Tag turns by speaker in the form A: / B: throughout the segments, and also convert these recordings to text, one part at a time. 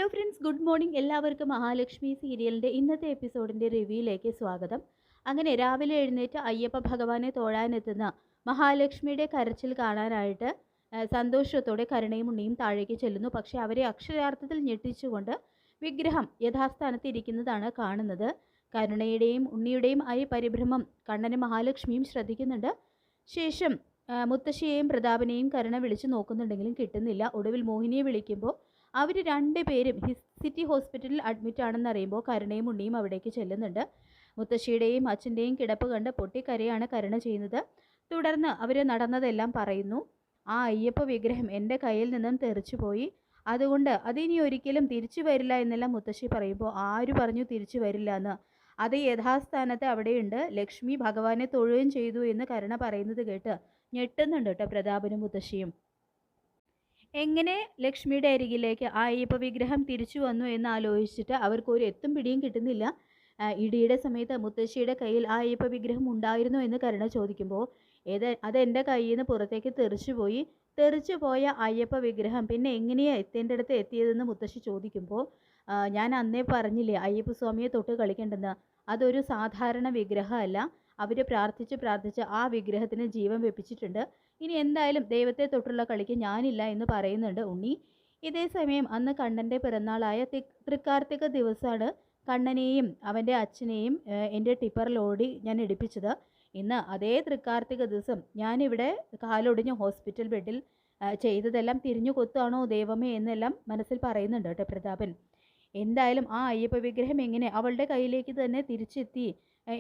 A: Hello friends, good morning. എല്ലാവർക്കും മഹാലക്ഷ്മി സീരിയലിൻ്റെ ഇന്നത്തെ എപ്പിസോഡിൻ്റെ റിവ്യൂയിലേക്ക് സ്വാഗതം. അങ്ങനെ രാവിലെ എഴുന്നേറ്റ് അയ്യപ്പ ഭഗവാനെ തൊഴാനെത്തുന്ന മഹാലക്ഷ്മിയുടെ കരച്ചിൽ കാണാനായിട്ട് സന്തോഷത്തോടെ കരുണയും ഉണ്ണിയും താഴേക്ക് ചെല്ലുന്നു. പക്ഷേ അവരെ അക്ഷരാർത്ഥത്തിൽ ഞെട്ടിച്ചുകൊണ്ട് വിഗ്രഹം യഥാസ്ഥാനത്ത് ഇരിക്കുന്നതാണ് കാണുന്നത്. കരുണയുടെയും ഉണ്ണിയുടെയും ആ പരിഭ്രമം കണ്ണനും മഹാലക്ഷ്മിയും ശ്രദ്ധിക്കുന്നുണ്ട്. ശേഷം മുത്തശ്ശിയെയും പ്രതാപനെയും കരുണ വിളിച്ചു നോക്കുന്നുണ്ടെങ്കിലും കിട്ടുന്നില്ല. ഒടുവിൽ മോഹിനിയെ വിളിക്കുമ്പോൾ അവർ രണ്ടുപേരും സിറ്റി ഹോസ്പിറ്റലിൽ അഡ്മിറ്റ് ആണെന്ന് അറിയുമ്പോൾ കരുണയും ഉണ്ണിയും അവിടേക്ക് ചെല്ലുന്നുണ്ട്. മുത്തശ്ശിയുടെയും അച്ഛൻ്റെയും കിടപ്പ് കണ്ട് പൊട്ടിക്കരയാണ് കരുണ ചെയ്യുന്നത്. തുടർന്ന് അവർ നടന്നതെല്ലാം പറയുന്നു. ആ അയ്യപ്പ വിഗ്രഹം എൻ്റെ കയ്യിൽ നിന്നും തെറിച്ചുപോയി, അതുകൊണ്ട് അതിനി ഒരിക്കലും തിരിച്ചു വരില്ല എന്നെല്ലാം മുത്തശ്ശി പറയുമ്പോൾ ആര് പറഞ്ഞു തിരിച്ചു വരില്ല എന്ന്? അത് യഥാസ്ഥാനത്ത് അവിടെയുണ്ട്. ലക്ഷ്മി ഭഗവാനെ തൊഴുകയും ചെയ്തു എന്ന് കരുണ പറയുന്നത് കേട്ട് ഞെട്ടുന്നുണ്ട് കേട്ടോ പ്രതാപനും മുത്തശ്ശിയും. എങ്ങനെ ലക്ഷ്മിയുടെ അരികിലേക്ക് ആ അയ്യപ്പ വിഗ്രഹം തിരിച്ചു വന്നു എന്ന് ആലോചിച്ചിട്ട് അവർക്കൊരു എത്തും പിടിയും കിട്ടുന്നില്ല. ഇടിയുടെ സമയത്ത് മുത്തശ്ശിയുടെ കയ്യിൽ ആ അയ്യപ്പ വിഗ്രഹം ഉണ്ടായിരുന്നു എന്ന് കരുണ ചോദിക്കുമ്പോൾ അതെൻ്റെ കയ്യിൽ നിന്ന് പുറത്തേക്ക് തെറിച്ചു പോയ അയ്യപ്പ വിഗ്രഹം പിന്നെ എങ്ങനെയാണ് എത്തേണ്ടടുത്ത് എത്തിയതെന്ന് മുത്തശ്ശി ചോദിക്കുമ്പോൾ ഞാൻ അന്നേ പറഞ്ഞില്ലേ അയ്യപ്പ സ്വാമിയെ തൊട്ട് കളിക്കേണ്ടെന്ന്. അതൊരു സാധാരണ വിഗ്രഹമല്ല. അവർ പ്രാർത്ഥിച്ച് ആ വിഗ്രഹത്തിന് ജീവൻ വെപ്പിച്ചിട്ടുണ്ട്. ഇനി എന്തായാലും ദൈവത്തെ തൊട്ടുള്ള കളിക്ക് ഞാനില്ല എന്ന് പറയുന്നുണ്ട് ഉണ്ണി. ഇതേ സമയം അന്ന് കണ്ണൻ്റെ പിറന്നാളായ തൃക്കാർത്തിക ദിവസമാണ് കണ്ണനെയും അവൻ്റെ അച്ഛനെയും എൻ്റെ ടിപ്പറിലോടി ഞാൻ എടുപ്പിച്ചത്. ഇന്ന് അതേ തൃക്കാർത്തിക ദിവസം ഞാനിവിടെ കാലൊടിഞ്ഞ് ഹോസ്പിറ്റൽ ബെഡിൽ ചെയ്തതെല്ലാം തിരിഞ്ഞു കൊത്താണോ ദൈവമേ എന്നെല്ലാം മനസ്സിൽ പറയുന്നുണ്ട് കേട്ടോ പ്രതാപൻ. എന്തായാലും ആ അയ്യപ്പ വിഗ്രഹം എങ്ങനെ അവളുടെ കയ്യിലേക്ക് തന്നെ തിരിച്ചെത്തി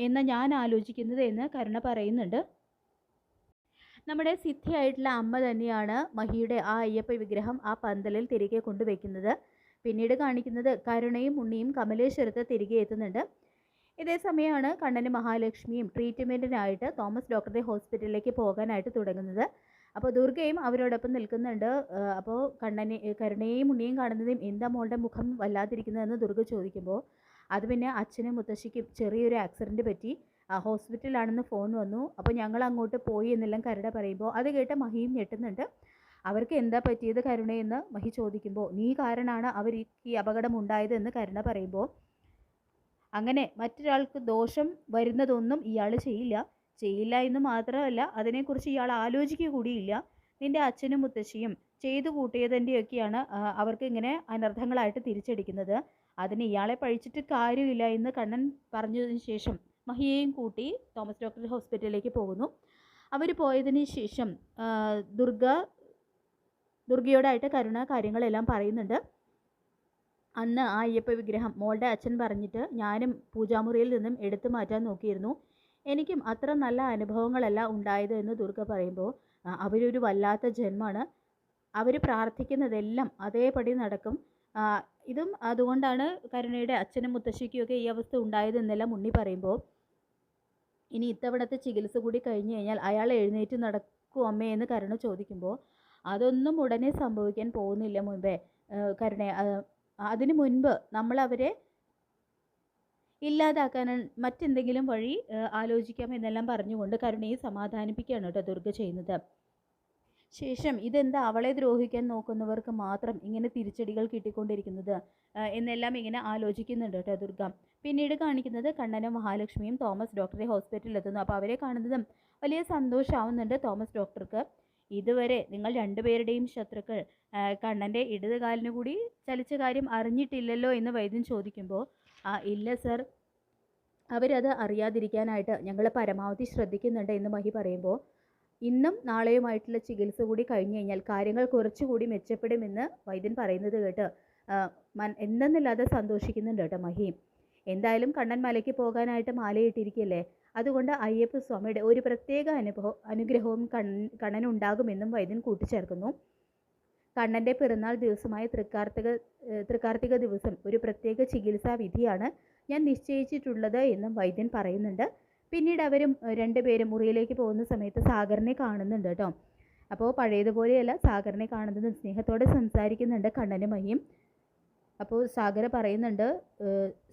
A: എന്ന് ഞാൻ ആലോചിക്കുന്നത് എന്ന് കരുണ പറയുന്നുണ്ട്. നമ്മുടെ സിദ്ധിയായിട്ടുള്ള അമ്മ തന്നെയാണ് മഹിയുടെ ആ അയ്യപ്പ വിഗ്രഹം ആ പന്തലിൽ തിരികെ കൊണ്ടുവയ്ക്കുന്നത്. പിന്നീട് കാണിക്കുന്നത് കരുണയും ഉണ്ണിയും കമലേശ്വരത്ത് തിരികെ എത്തുന്നുണ്ട്. ഇതേ സമയമാണ് കണ്ണനും മഹാലക്ഷ്മിയും ട്രീറ്റ്മെൻറ്റിനായിട്ട് തോമസ് ഡോക്ടറുടെ ഹോസ്പിറ്റലിലേക്ക് പോകാനായിട്ട് തുടങ്ങുന്നത്. അപ്പോൾ ദുർഗയും അവരോടൊപ്പം നിൽക്കുന്നുണ്ട്. അപ്പോൾ കരുണയെയും ഉണ്ണിയും കാണുന്നതും എന്താ മോളുടെ മുഖം വല്ലാതിരിക്കുന്നതെന്ന് ദുർഗ ചോദിക്കുമ്പോൾ അത് പിന്നെ അച്ഛനും മുത്തശ്ശിക്കും ചെറിയൊരു ആക്സിഡൻറ്റ് പറ്റി ഹോസ്പിറ്റലിലാണെന്ന് ഫോൺ വന്നു, അപ്പോൾ ഞങ്ങൾ അങ്ങോട്ട് പോയി എന്നെല്ലാം കരുണ പറയുമ്പോൾ അത് കേട്ട് മഹിയും ഞെട്ടുന്നുണ്ട്. അവർക്ക് എന്താ പറ്റിയത് കരുണയെന്ന് മഹി ചോദിക്കുമ്പോൾ നീ കാരണമാണ് അവർക്ക് ഈ അപകടം ഉണ്ടായതെന്ന് കരുണ പറയുമ്പോൾ അങ്ങനെ മറ്റൊരാൾക്ക് ദോഷം വരുന്നതൊന്നും ഇയാൾ ചെയ്യില്ല എന്ന് മാത്രമല്ല അതിനെക്കുറിച്ച് ഇയാൾ ആലോചിക്കുക കൂടിയില്ല. നിൻ്റെ അച്ഛനും മുത്തശ്ശിയും ചെയ്തു കൂട്ടിയതിൻ്റെയൊക്കെയാണ് അവർക്ക് ഇങ്ങനെ അനർത്ഥങ്ങളായിട്ട് തിരിച്ചടിക്കുന്നത്. അതിന് ഇയാളെ പഴിച്ചിട്ട് കാര്യമില്ല എന്ന് കണ്ണൻ പറഞ്ഞതിന് ശേഷം മഹിയെയും കൂട്ടി തോമസ് ഡോക്ടർ ഹോസ്പിറ്റലിലേക്ക് പോകുന്നു. അവർ പോയതിന് ശേഷം ദുർഗയോടായിട്ട് കരുണ കാര്യങ്ങളെല്ലാം പറയുന്നുണ്ട്. അന്ന് ആ അയ്യപ്പ വിഗ്രഹം മോളുടെ അച്ഛൻ പറഞ്ഞിട്ട് ഞാനും പൂജാമുറിയിൽ നിന്നും എടുത്തു മാറ്റാൻ നോക്കിയിരുന്നു. എനിക്കും അത്ര നല്ല അനുഭവങ്ങളല്ല ഉണ്ടായത് എന്ന് ദുർഗ പറയുമ്പോൾ അവരൊരു വല്ലാത്ത ജന്മമാണ്. അവർ പ്രാർത്ഥിക്കുന്നതെല്ലാം അതേപടി നടക്കും. ഇതും അതുകൊണ്ടാണ് കരുണയുടെ അച്ഛനും മുത്തശ്ശിക്കുമൊക്കെ ഈ അവസ്ഥ ഉണ്ടായതെന്നെല്ലാം ഉണ്ണി പറയുമ്പോൾ ഇനി ഇത്തവണത്തെ ചികിത്സ കൂടി കഴിഞ്ഞ് കഴിഞ്ഞാൽ അയാൾ എഴുന്നേറ്റ് നടക്കും അമ്മേ എന്ന് കരുണ ചോദിക്കുമ്പോൾ അതൊന്നും ഉടനെ സംഭവിക്കാൻ പോകുന്നില്ല. മുൻപേ അതിനു മുൻപ് നമ്മളവരെ ഇല്ലാതാക്കാൻ മറ്റെന്തെങ്കിലും വഴി ആലോചിക്കാം എന്നെല്ലാം പറഞ്ഞുകൊണ്ട് കരുണയെ സമാധാനിപ്പിക്കുകയാണ് കേട്ടോ ദുർഗ ചെയ്യുന്നത്. ശേഷം ഇതെന്താ അവളെ ദ്രോഹിക്കാൻ നോക്കുന്നവർക്ക് മാത്രം ഇങ്ങനെ തിരിച്ചടികൾ കിട്ടിക്കൊണ്ടിരിക്കുന്നത് എന്നെല്ലാം ഇങ്ങനെ ആലോചിക്കുന്നുണ്ട് കേട്ടോ ദുർഗ. പിന്നീട് കാണിക്കുന്നത് കണ്ണനും മഹാലക്ഷ്മിയും തോമസ് ഡോക്ടറെ ഹോസ്പിറ്റലിൽ എത്തുന്നു. അപ്പോൾ അവരെ കാണുന്നതും വലിയ സന്തോഷമാവുന്നുണ്ട് തോമസ് ഡോക്ടർക്ക്. ഇതുവരെ നിങ്ങൾ രണ്ടുപേരുടെയും ശത്രുക്കൾ കണ്ണൻ്റെ ഇടതുകാലിന് കൂടി ചലിച്ച കാര്യം അറിഞ്ഞിട്ടില്ലല്ലോ എന്ന് വൈദ്യൻ ചോദിക്കുമ്പോൾ ഇല്ല സർ, അവരത് അറിയാതിരിക്കാനായിട്ട് ഞങ്ങൾ പരമാവധി ശ്രദ്ധിക്കുന്നുണ്ട് എന്ന് മഹി പറയുമ്പോൾ ഇന്നും നാളെയുമായിട്ടുള്ള ചികിത്സ കൂടി കഴിഞ്ഞു കഴിഞ്ഞാൽ കാര്യങ്ങൾ കുറച്ചുകൂടി മെച്ചപ്പെടുമെന്ന് വൈദ്യൻ പറയുന്നത് കേട്ട് എന്തെന്നില്ലാതെ സന്തോഷിക്കുന്നുണ്ട് കേട്ടോ മഹി. എന്തായാലും കണ്ണൻ മലയ്ക്ക് പോകാനായിട്ട് മാലയിട്ടിരിക്കുകയല്ലേ, അതുകൊണ്ട് അയ്യപ്പ സ്വാമിയുടെ ഒരു പ്രത്യേക അനുഗ്രഹവും കണ്ണനുണ്ടാകുമെന്നും വൈദ്യൻ കൂട്ടിച്ചേർക്കുന്നു. കണ്ണൻ്റെ പിറന്നാൾ ദിവസമായ തൃക്കാർത്തിക ദിവസം ഒരു പ്രത്യേക ചികിത്സാ വിധിയാണ് ഞാൻ നിശ്ചയിച്ചിട്ടുള്ളത് എന്നും വൈദ്യൻ പറയുന്നുണ്ട്. പിന്നീട് അവരും രണ്ടുപേരും മുറിയിലേക്ക് പോകുന്ന സമയത്ത് സാഗറിനെ കാണുന്നുണ്ട് കേട്ടോ. അപ്പോൾ പഴയതുപോലെയല്ല, സാഗറിനെ കാണുന്നതും സ്നേഹത്തോടെ സംസാരിക്കുന്നുണ്ട് കണ്ണനും മഹിയും. അപ്പോൾ സാഗർ പറയുന്നുണ്ട്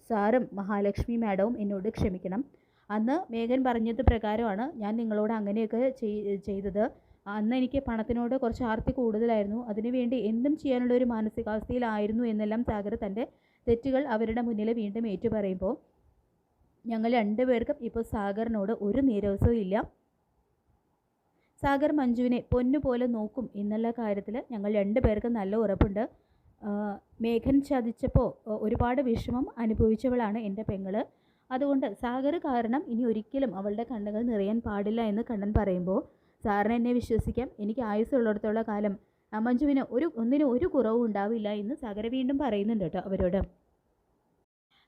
A: സാറും മഹാലക്ഷ്മി മാഡവും എന്നോട് ക്ഷമിക്കണം. അന്ന് മേഘൻ പറഞ്ഞത് പ്രകാരമാണ് ഞാൻ നിങ്ങളോട് അങ്ങനെയൊക്കെ ചെയ്തത്. അന്ന് എനിക്ക് പണത്തിനോട് കുറച്ച് ആർത്തി കൂടുതലായിരുന്നു. അതിനുവേണ്ടി എന്തും ചെയ്യാനുള്ള ഒരു മാനസികാവസ്ഥയിലായിരുന്നു എന്നെല്ലാം സാഗർ തൻ്റെ തെറ്റുകൾ അവരുടെ മുന്നിൽ വീണ്ടും ഏറ്റുപറയുമ്പോൾ ഞങ്ങൾ രണ്ടുപേർക്കും ഇപ്പോൾ സാഗറിനോട് ഒരു നീരസവും ഇല്ല. സാഗർ മഞ്ജുവിനെ പൊന്നുപോലെ നോക്കും എന്നുള്ള കാര്യത്തിൽ ഞങ്ങൾ രണ്ടുപേർക്കും നല്ല ഉറപ്പുണ്ട്. മേഘൻ ചതിച്ചപ്പോൾ ഒരുപാട് വിഷമം അനുഭവിച്ചവളാണ് എൻ്റെ പെങ്ങൾ. അതുകൊണ്ട് സാഗർ കാരണം ഇനി ഒരിക്കലും അവളുടെ കണ്ണുകൾ നിറയാൻ പാടില്ല എന്ന് കണ്ണൻ പറയുമ്പോൾ സാറിന് എന്നെ വിശ്വസിക്കാം. എനിക്ക് ആയുസ്സുള്ളിടത്തോളം കാലം മഞ്ജുവിന് ഒന്നിനും ഒരു കുറവും ഉണ്ടാവില്ല എന്ന് സാഗർ വീണ്ടും പറയുന്നുണ്ട് കേട്ടോ അവരോട്.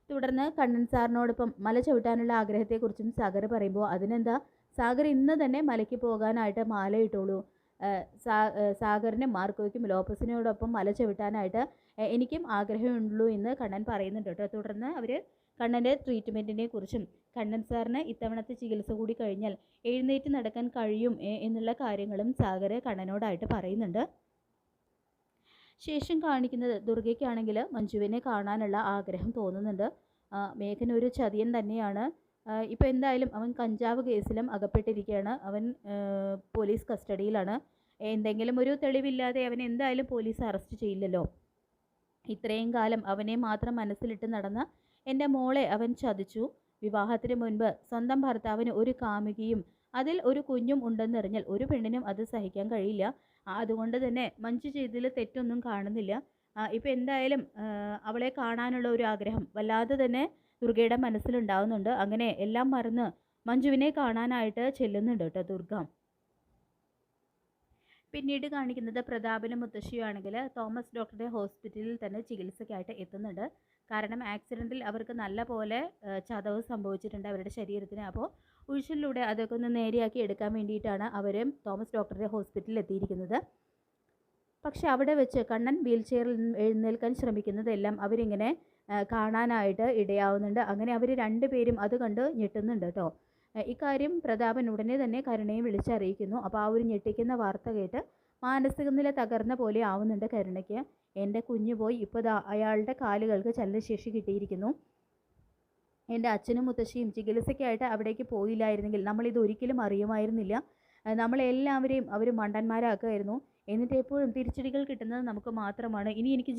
A: തുടർന്ന് കണ്ണൻ സാറിനോടൊപ്പം മല ചവിട്ടാനുള്ള ആഗ്രഹത്തെക്കുറിച്ചും സാഗർ പറയുമ്പോൾ അതിനെന്താ, സാഗർ ഇന്ന് തന്നെ മലയ്ക്ക് പോകാനായിട്ട് മാല ഇട്ടോളൂ. സാഗറിനും മാർക്കോയ്ക്കും ലോപ്പസിനോടൊപ്പം മല ചവിട്ടാനായിട്ട് എനിക്കും ആഗ്രഹമുള്ളൂ എന്ന് കണ്ണൻ പറയുന്നുണ്ട് കേട്ടോ. തുടർന്ന് അവർ കണ്ണൻ്റെ ട്രീറ്റ്മെൻറ്റിനെ കുറിച്ചും കണ്ണൻ സാറിന് ഇത്തവണത്തെ ചികിത്സ കൂടി കഴിഞ്ഞാൽ എഴുന്നേറ്റ് നടക്കാൻ കഴിയും എന്നുള്ള കാര്യങ്ങളും സാഗർ കണ്ണനോടായിട്ട് പറയുന്നുണ്ട്. ശേഷം കാണിക്കുന്നത് ദുർഗയ്ക്കാണെങ്കിൽ മഞ്ജുവിനെ കാണാനുള്ള ആഗ്രഹം തോന്നുന്നുണ്ട്. മേഘൻ ഒരു ചതിയൻ തന്നെയാണ്. ഇപ്പോൾ എന്തായാലും അവൻ കഞ്ചാവ് കേസിലും അകപ്പെട്ടിരിക്കുകയാണ്. അവൻ പോലീസ് കസ്റ്റഡിയിലാണ്. എന്തെങ്കിലും ഒരു തെളിവില്ലാതെ അവൻ എന്തായാലും പോലീസ് അറസ്റ്റ് ചെയ്യില്ലല്ലോ. ഇത്രയും കാലം അവനെ മാത്രം മനസ്സിലിട്ട് നടന്ന എൻ്റെ മോളെ അവൻ ചതിച്ചു. വിവാഹത്തിന് മുൻപ് സ്വന്തം ഭർത്താവിന് ഒരു കാമുകിയും അതിൽ ഒരു കുഞ്ഞും ഉണ്ടെന്നറിഞ്ഞാൽ ഒരു പെണ്ണിനും അത് സഹിക്കാൻ കഴിയില്ല. അതുകൊണ്ട് തന്നെ മഞ്ജു ചെയ്തതിൽ തെറ്റൊന്നും കാണുന്നില്ല. ഇപ്പോൾ എന്തായാലും അവളെ കാണാനുള്ള ഒരു ആഗ്രഹം വല്ലാതെ തന്നെ ദുർഗയുടെ മനസ്സിലുണ്ടാവുന്നുണ്ട്. അങ്ങനെ എല്ലാം മറന്ന് മഞ്ജുവിനെ കാണാനായിട്ട് ചെല്ലുന്നുണ്ട് കേട്ടോ ദുർഗ. പിന്നീട് കാണിക്കുന്നത് പ്രതാപനും മുത്തശ്ശിയാണെങ്കിൽ തോമസ് ഡോക്ടറുടെ ഹോസ്പിറ്റലിൽ തന്നെ ചികിത്സയ്ക്കായിട്ട് എത്തുന്നുണ്ട്. കാരണം ആക്സിഡൻറ്റിൽ അവർക്ക് നല്ല പോലെ ചതവ് സംഭവിച്ചിട്ടുണ്ട് അവരുടെ ശരീരത്തിന്. അപ്പോൾ ഉഴിച്ചിലൂടെ അതൊക്കെ ഒന്ന് നേരെയാക്കി എടുക്കാൻ വേണ്ടിയിട്ടാണ് അവർ തോമസ് ഡോക്ടറുടെ ഹോസ്പിറ്റലിൽ എത്തിയിരിക്കുന്നത്. പക്ഷെ അവിടെ വെച്ച് കണ്ണൻ വീൽ ചെയറിൽ എഴുന്നേൽക്കാൻ ശ്രമിക്കുന്നതെല്ലാം അവരിങ്ങനെ കാണാനായിട്ട് ഇടയാവുന്നുണ്ട്. അങ്ങനെ അവർ രണ്ടുപേരും അത് കണ്ട് ഞെട്ടുന്നുണ്ട് കേട്ടോ. ഇക്കാര്യം പ്രതാപൻ ഉടനെ തന്നെ കരുണയെ വിളിച്ചറിയിക്കുന്നു. അപ്പോൾ ആ ഒരു ഞെട്ടിക്കുന്ന വാർത്ത കേട്ട് മാനസിക നില തകർന്ന പോലെ ആവുന്നുണ്ട് കരുണയ്ക്ക്. എൻ്റെ കുഞ്ഞു പോയി, ഇപ്പോൾ അയാളുടെ കാലുകൾക്ക് ചലനശേഷി കിട്ടിയിരിക്കുന്നു. എൻ്റെ അച്ഛനും മുത്തശ്ശിയും ചികിത്സയ്ക്കായിട്ട് അവിടേക്ക് പോയില്ലായിരുന്നെങ്കിൽ നമ്മളിത് ഒരിക്കലും അറിയുമായിരുന്നില്ല. നമ്മളെല്ലാവരെയും അവർ മണ്ടന്മാരാക്കുമായിരുന്നു. എന്നിട്ട് എപ്പോഴും തിരിച്ചടികൾ കിട്ടുന്നത് നമുക്ക് മാത്രമാണ്. ഇനി എനിക്ക്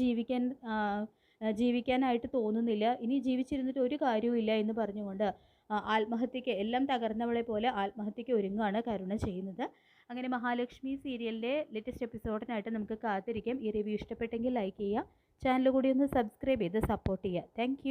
A: ജീവിക്കാനായിട്ട് തോന്നുന്നില്ല, ഇനി ജീവിച്ചിരുന്നിട്ട് ഒരു കാര്യവുമില്ല എന്ന് പറഞ്ഞുകൊണ്ട് ആത്മഹത്യയ്ക്ക് എല്ലാം തകർന്നവളെ പോലെ ആത്മഹത്യയ്ക്ക് ഒരുങ്ങുകയാണ് കരുണ ചെയ്യുന്നത്. അങ്ങനെ മഹാലക്ഷ്മി സീരിയലിൻ്റെ ലേറ്റസ്റ്റ് എപ്പിസോഡിനായിട്ട് നമുക്ക് കാത്തിരിക്കാം. ഈ റിവ്യൂ ഇഷ്ടപ്പെട്ടെങ്കിൽ ലൈക്ക് ചെയ്യുക, ചാനൽ കൂടി ഒന്ന് സബ്സ്ക്രൈബ് ചെയ്ത് സപ്പോർട്ട് ചെയ്യുക. താങ്ക്